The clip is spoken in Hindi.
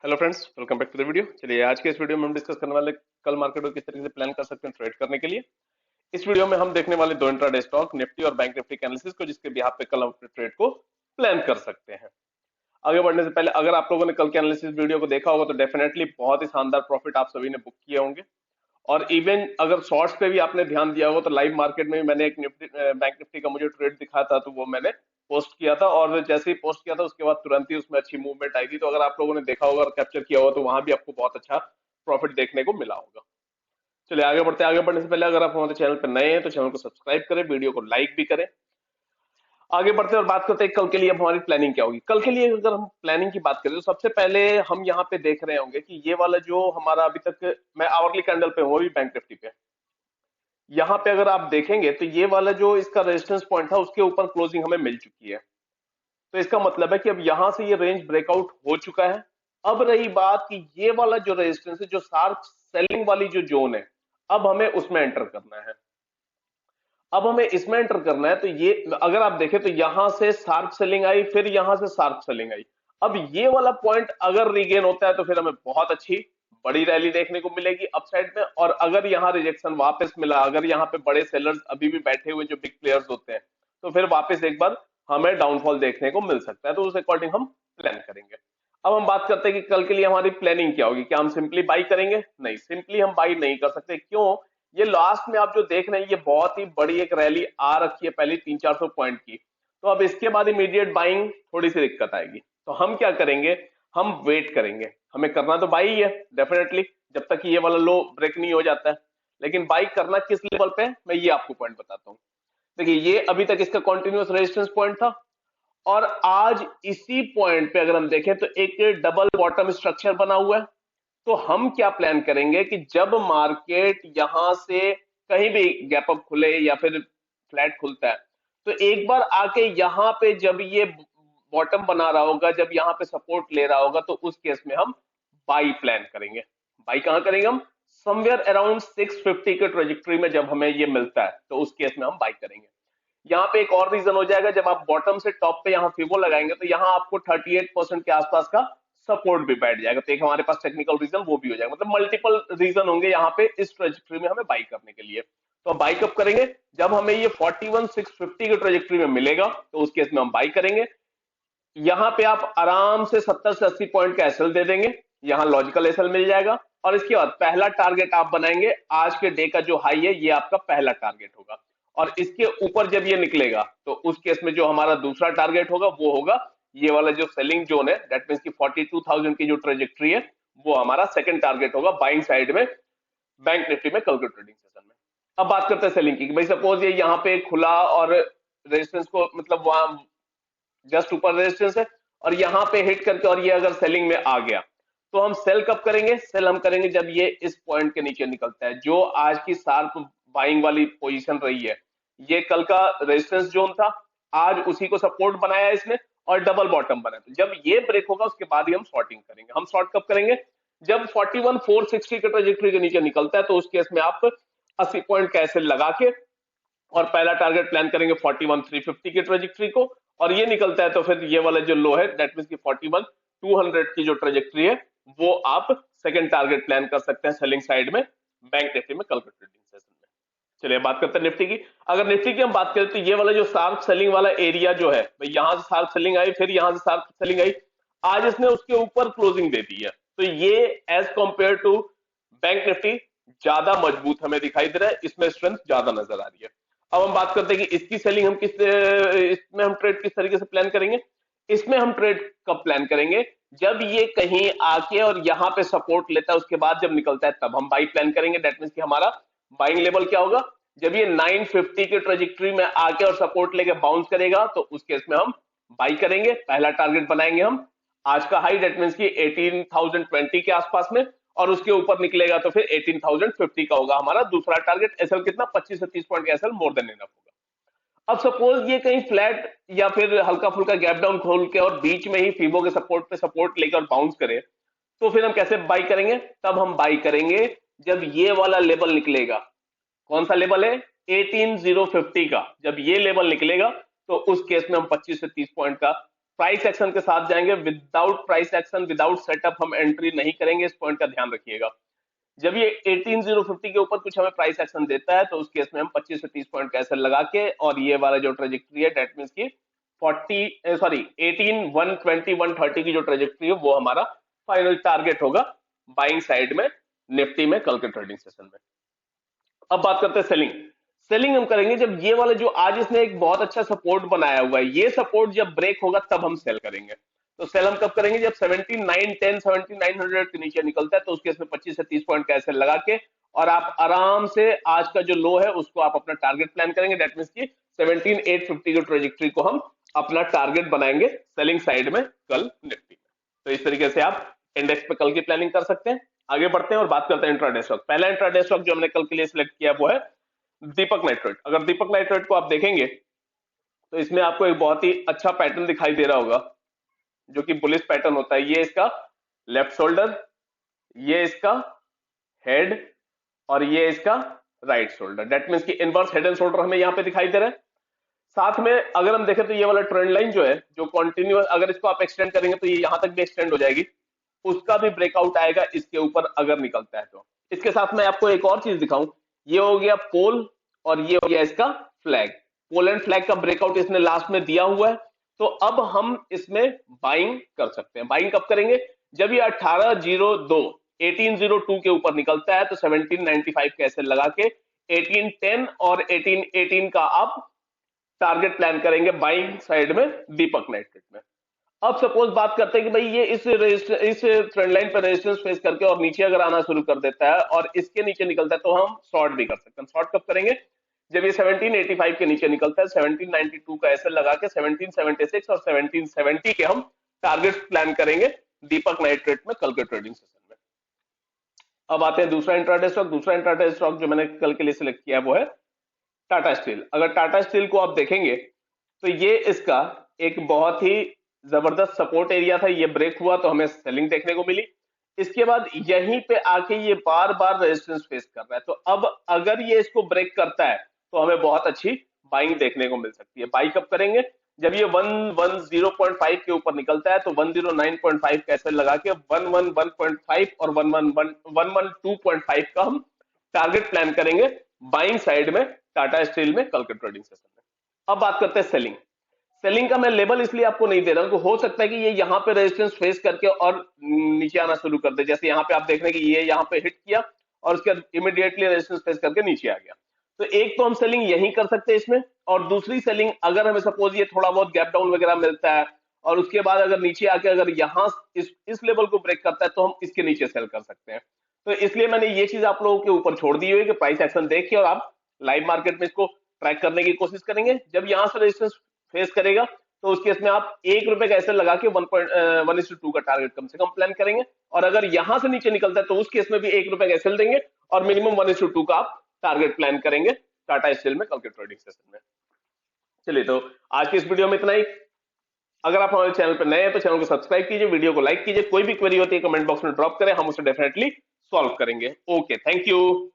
Hello friends, welcome back to the video. चलिए आज के इस वीडियो में हम डिस्कस करने वाले कल मार्केट को किस तरीके से प्लान कर सकते हैं ट्रेड करने के लिए। इस वीडियो में हम देखने वाले दो इंट्राडे स्टॉक निफ्टी और बैंक निफ्टी के एनालिसिस को, जिसके बिहाफ पे कल हम अपने ट्रेड को प्लान कर सकते हैं। आगे बढ़ने से पहले अगर आप लोगों ने कल के एनालिसिस वीडियो को देखा होगा तो डेफिनेटली बहुत ही शानदार प्रॉफिट आप सभी ने बुक किए होंगे। और इवन अगर शॉर्ट्स पे भी आपने ध्यान दिया होगा तो लाइव मार्केट में भी मैंने एक निफ्टी बैंक निफ्टी का मुझे ट्रेड दिखा था, तो वो मैंने पोस्ट किया था और जैसे ही पोस्ट किया था उसके बाद तुरंत ही उसमें अच्छी मूवमेंट आई थी। तो अगर आप लोगों ने देखा होगा और कैप्चर किया होगा तो वहां भी आपको बहुत अच्छा प्रॉफिट देखने को मिला होगा। चलिए आगे बढ़ते हैं। आगे बढ़ने से पहले अगर आप हमारे चैनल पर नए हैं तो चैनल को सब्सक्राइब करें, वीडियो को लाइक भी करें। आगे बढ़ते हैं और बात करते हैं कल के लिए अब हमारी प्लानिंग क्या होगी। कल के लिए अगर हम प्लानिंग की बात करें तो सबसे पहले हम यहाँ पे देख रहे होंगे कि ये वाला जो हमारा अभी तक, मैं आवरली कैंडल पे हूँ अभी बैंक निफ्टी पे, यहाँ पे अगर आप देखेंगे तो ये वाला जो इसका रेजिस्टेंस पॉइंट था उसके ऊपर क्लोजिंग हमें मिल चुकी है। तो इसका मतलब है कि अब यहां से ये रेंज ब्रेकआउट हो चुका है। अब रही बात कि ये वाला जो रेजिस्टेंस है, जो शार्प सेलिंग वाली जो जोन है, अब हमें उसमें एंटर करना है। अब हमें इसमें एंटर करना है तो ये अगर आप देखें तो यहां से शार्प सेलिंग आई, फिर यहां से शार्प सेलिंग आई। अब ये वाला पॉइंट अगर रिगेन होता है तो फिर हमें बहुत अच्छी बड़ी रैली देखने को मिलेगी अपसाइड में। और अगर यहाँ रिजेक्शन वापस मिला, अगर यहाँ पे बड़े सेलर्स अभी भी बैठे हुए जो बिग प्लेयर्स होते हैं, तो फिर वापस एक बार हमें डाउनफॉल देखने को मिल सकता है। तो उस अकॉर्डिंग हम प्लान करेंगे। अब हम बात करते हैं कि कल के लिए हमारी प्लानिंग क्या होगी। क्या हम सिंपली बाई करेंगे? नहीं, सिंपली हम बाई नहीं कर सकते। क्यों? ये लास्ट में आप जो देख रहे हैं ये बहुत ही बड़ी एक रैली आ रखी है पहले 300-400 पॉइंट की। तो अब इसके बाद इमीडिएट बाइंग थोड़ी सी दिक्कत आएगी। तो हम क्या करेंगे, हम वेट करेंगे। हमें करना तो बाई ही है डेफिनेटली, जब तक कि ये वाला लो ब्रेक नहीं हो जाता है। लेकिन बाई करना किस लेवल पे है, मैं ये आपको पॉइंट बताता हूँ। देखिए ये अभी तक इसका कॉन्टिन्यूस रेजिस्टेंस पॉइंट था और आज इसी पॉइंट पे अगर हम देखें तो एक डबल बॉटम स्ट्रक्चर बना हुआ है। तो हम क्या प्लान करेंगे कि जब मार्केट यहां से कहीं भी गैप अप खुले या फिर फ्लैट खुलता है, तो एक बार आके यहाँ पे जब ये बॉटम बना रहा होगा, जब यहाँ पे सपोर्ट ले रहा होगा, तो उस केस में हम बाई प्लान करेंगे। बाई कहां करेंगे हम? समवेयर अराउंड 650 के ट्रेजेक्टरी में जब हमें ये मिलता है तो उस केस में हम बाई करेंगे। यहाँ पे एक और रीजन हो जाएगा, जब आप बॉटम से टॉप पे यहाँ फिबो लगाएंगे तो यहाँ आपको 38% के आसपास का सपोर्ट भी बैठ जाएगा। तो एक हमारे पास टेक्निकल रीजन वो भी हो जाएगा, मतलब मल्टीपल रीजन होंगे यहाँ पे इस ट्रेजेक्टरी में हमें बाई करने के लिए। तो हम बाई कब करेंगे? जब हमें ये 41,650 के ट्रेजेक्टरी में मिलेगा तो उस केस में हम बाई करेंगे। यहाँ पे आप आराम से 70 से 80 पॉइंट का एसएल दे देंगे, यहाँ लॉजिकल एसएल मिल जाएगा। और इसके बाद पहला टारगेट आप बनाएंगे, आज के डे का जो हाई है ये आपका पहला टारगेट होगा। और इसके ऊपर जब ये निकलेगा तो उस केस में जो हमारा दूसरा टारगेट होगा वो होगा ये वाला जो सेलिंग जोन है, दैट मींस की 42,000 की जो ट्रेजेक्टरी है, वो हमारा सेकंड टारगेट होगा बाइंग साइड में बैंक निफ्टी में कल के ट्रेडिंग सेशन में। अब बात करते हैं सेलिंग की। भाई सपोज ये यहाँ पे खुला और रेजिस्टेंस को, मतलब वहां जस्ट ऊपर रेजिस्टेंस है और यहाँ पे हिट करके और ये अगर सेलिंग में आ गया तो हम सेल कब करेंगे? सेल हम करेंगे जब ये इस पॉइंट के नीचे निकलता है। जो आज की शार्प बाइंग वाली पोजीशन रही है, ये कल का रेजिस्टेंस जोन था, आज उसी को सपोर्ट बनाया इसने और डबल बॉटम बना। तो जब ये ब्रेक होगा उसके बाद ही हम शॉर्टिंग करेंगे। हम शॉर्ट कब करेंगे? जब 41,460 के ट्रेजेक्टरी के नीचे निकलता है तो उस केस में आप 80 पॉइंट का एसएल लगा के और पहला टारगेट प्लान करेंगे 41,350 की ट्रेजेक्टरी को। और ये निकलता है तो फिर ये वाला जो लो है, दैट मींस की 41,200 की जो ट्रेजेक्टरी है, वो आप सेकंड टारगेट प्लान कर सकते हैं सेलिंग साइड में बैंक निफ्टी में कल के ट्रेडिंग सेशन में। चलिए बात करते हैं निफ्टी की। अगर निफ्टी की हम बात करें तो ये वाला जो शार्प सेलिंग वाला एरिया जो है, भाई यहां से शार्प सेलिंग आई, फिर यहां से शार्प सेलिंग आई, आज इसने उसके ऊपर क्लोजिंग दे दी है। तो ये as compare to bank Nifty ज्यादा मजबूत हमें दिखाई दे रहा है, इसमें स्ट्रेंथ ज्यादा नजर आ रही है। अब हम बात करते हैं कि इसकी सेलिंग हम इसमें हम ट्रेड किस तरीके से प्लान करेंगे। इसमें हम ट्रेड कब प्लान करेंगे? जब ये कहीं आके और यहाँ पे सपोर्ट लेता है उसके बाद जब निकलता है तब हम बाई प्लान करेंगे। दैट मींस कि हमारा बाइंग लेवल क्या होगा? जब ये 950 के ट्रेजेक्टरी में आके और सपोर्ट लेके बाउंस करेगा तो उस केस में हम बाई करेंगे, पहला टारगेट बनाएंगे हम आज का हाई, दैट मींस की 18,020 के आसपास में। और उसके ऊपर निकलेगा तो फिर 18,050 का होगा हमारा दूसरा टारगेट। एसएल कितना? 25 से 30 पॉइंट का एसएल मोर देन इनफ होगा। अब सपोज ये कहीं फ्लैट या फिर हल्का फुल्का गैप डाउन खोल के और बीच में ही फीबो के सपोर्ट पे सपोर्ट लेकर बाउंस करे, तो फिर हम कैसे बाई करेंगे? तब हम बाई करेंगे जब ये वाला लेवल निकलेगा। कौन सा लेवल है? 18,050 का। जब ये लेवल निकलेगा तो उस केस में हम 25 से 30 पॉइंट का प्राइस एक्शन के साथ जाएंगे, without price action, without setup हम एंट्री नहीं करेंगे, इस पॉइंट का ध्यान रखिएगा। जब ये 18050 के ऊपर कुछ हमें प्राइस एक्शन देता है तो उस केस में हम 25 से 30 पॉइंट का एसएल लगा के, और ये वाला जो ट्रेजेक्ट्री है डेट मींस की 18 120 130 की जो ट्रेजेक्ट्री है वो हमारा फाइनल टारगेट होगा बाइंग साइड में निफ्टी में कल के ट्रेडिंग सेशन में। अब बात करते हैं सेलिंग। सेलिंग हम करेंगे जब ये वाला जो आज इसने एक बहुत अच्छा सपोर्ट बनाया हुआ है, ये सपोर्ट जब ब्रेक होगा तब हम सेल करेंगे। तो सेल हम कब करेंगे? जब 7910 7900 के नीचे निकलता है तो उसके इसमें 25 से 30 पॉइंट का एसएल लगा के, और आप आराम से आज का जो लो है उसको आप अपना टारगेट प्लान करेंगे। दैट मींस की 17850 की ट्रेजेक्ट्री को हम अपना टारगेट बनाएंगे सेलिंग साइड में कल निफ्टी में। तो इस तरीके से आप इंडेक्स पे कल की प्लानिंग कर सकते हैं। आगे बढ़ते हैं और बात करते हैं इंट्राडे स्टॉक। पहला इंट्राडे स्टॉक जो हमने कल के लिए सिलेक्ट किया वो है दीपक नाइट्रेट। अगर दीपक नाइट्रेट को आप देखेंगे तो इसमें आपको एक बहुत ही अच्छा पैटर्न दिखाई दे रहा होगा जो कि बुलिश पैटर्न होता है। ये इसका लेफ्ट शोल्डर, ये इसका हेड, और ये इसका राइट शोल्डर। दैट मींस कि इनवर्स हेड एंड शोल्डर हमें यहाँ पे दिखाई दे रहा है। साथ में अगर हम देखें तो ये वाला ट्रेंड लाइन जो है जो कंटिन्यूअस, अगर इसको आप एक्सटेंड करेंगे तो ये यहां तक भी एक्सटेंड हो जाएगी, उसका भी ब्रेकआउट आएगा इसके ऊपर अगर निकलता है तो। इसके साथ मैं आपको एक और चीज दिखाऊं, ये हो गया पोल और ये हो गया इसका फ्लैग। पोल एंड फ्लैग का ब्रेकआउट इसने लास्ट में दिया हुआ है, तो अब हम इसमें बाइंग कर सकते हैं। बाइंग कब करेंगे? जब ये 1802 के ऊपर निकलता है तो 1795 का एसएल लगा के 1810 और 1818 का आप टारगेट प्लान करेंगे बाइंग साइड में दीपक नाइट्रेट में। अब सपोज बात करते हैं कि भाई ये इस ट्रेंड लाइन पर रेजिस्टेंस फेस करके और नीचे अगर आना शुरू कर देता है और इसके नीचे निकलता है तो हम शॉर्ट भी कर सकते हैं। शॉर्ट कब करेंगे? जब ये 1785 के नीचे निकलता है, 1792 का एसएल लगा के 1776 और 1770 के हम टारगेट प्लान करेंगे दीपक नाइट्रेट में कल के ट्रेडिंग सेशन में। अब आते हैं दूसरा इंट्राडे स्टॉक। दूसरा इंट्राडे स्टॉक जो मैंने कल के लिए सिलेक्ट किया वो है टाटा स्टील। अगर टाटा स्टील को आप देखेंगे तो ये इसका एक बहुत ही जबरदस्त सपोर्ट एरिया था, ये ब्रेक हुआ तो हमें सेलिंग देखने को मिली। इसके बाद यहीं पे आके ये बार बार रेजिस्टेंस फेस कर रहा है, तो अब अगर ये इसको ब्रेक करता है तो हमें बहुत अच्छी बाइंग देखने को मिल सकती है। बाई कब करेंगे? जब ये 110.5 के ऊपर निकलता है तो 109.5 का एसएल लगा के 111.5 और 112.5 का हम टारगेट प्लान करेंगे बाइंग साइड में टाटा स्टील में कल के ट्रेडिंग सेशन में। अब बात करते हैं सेलिंग। सेलिंग का मैं लेवल इसलिए आपको नहीं दे रहा हूं कि हो सकता है कि ये यहाँ पे रेजिस्टेंस फेस करके और नीचे आना शुरू कर दे। जैसे यहाँ पे आप देख रहे हैं कि ये यहाँ पे हिट किया और उसके बाद इमीडिएटली रेजिस्टेंस फेस करके नीचे आ गया, तो एक तो हम सेलिंग यहीं कर सकते हैं इसमें, और दूसरी सेलिंग अगर हमें सपोज ये थोड़ा बहुत गैप डाउन वगैरह मिलता है और उसके बाद अगर नीचे आके अगर यहाँ इस लेवल को ब्रेक करता है तो हम इसके नीचे सेल कर सकते हैं। तो इसलिए मैंने ये चीज आप लोगों के ऊपर छोड़ दी हुई है कि प्राइस एक्शन देख के और आप लाइव मार्केट में इसको ट्रैक करने की कोशिश करेंगे। जब यहां से रेजिस्टेंस फेस करेगा तो उस केस में आप ₹1 का ऐसे लगा के 1:1:2 का टारगेट कम से कम प्लान करेंगे, और अगर यहां से नीचे निकलता है तो उस केस में भी ₹1 का ऐसे देंगे और मिनिमम 1:2 का आप टारगेट प्लान करेंगे टाटा स्टील में कल के ट्रेडिंग सेशन में। चलिए, तो आज की इस वीडियो में इतना ही। अगर आप हमारे चैनल पर नए हैं तो चैनल को सब्सक्राइब कीजिए, वीडियो को लाइक कीजिए, कोई भी क्वेरी होती है कमेंट बॉक्स में ड्रॉप करें, हम उसे डेफिनेटली सॉल्व करेंगे। Okay, thank you.